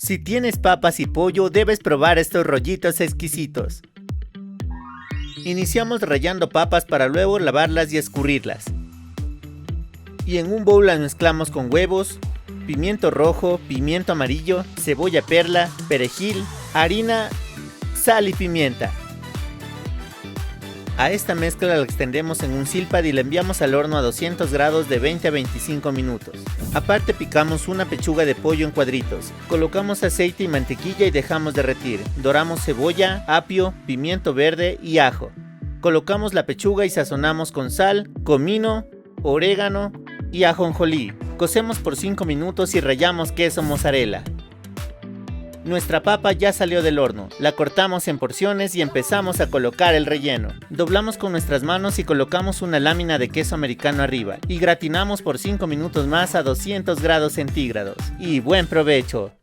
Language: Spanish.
Si tienes papas y pollo, debes probar estos rollitos exquisitos. Iniciamos rallando papas para luego lavarlas y escurrirlas. Y en un bowl las mezclamos con huevos, pimiento rojo, pimiento amarillo, cebolla perla, perejil, harina, sal y pimienta. A esta mezcla la extendemos en un silpad y la enviamos al horno a 200 grados de 20 a 25 minutos. Aparte picamos una pechuga de pollo en cuadritos, colocamos aceite y mantequilla y dejamos derretir. Doramos cebolla, apio, pimiento verde y ajo. Colocamos la pechuga y sazonamos con sal, comino, orégano y ajonjolí. Cocemos por 5 minutos y rallamos queso mozzarella. Nuestra papa ya salió del horno, la cortamos en porciones y empezamos a colocar el relleno. Doblamos con nuestras manos y colocamos una lámina de queso americano arriba y gratinamos por 5 minutos más a 200 grados centígrados. ¡Y buen provecho!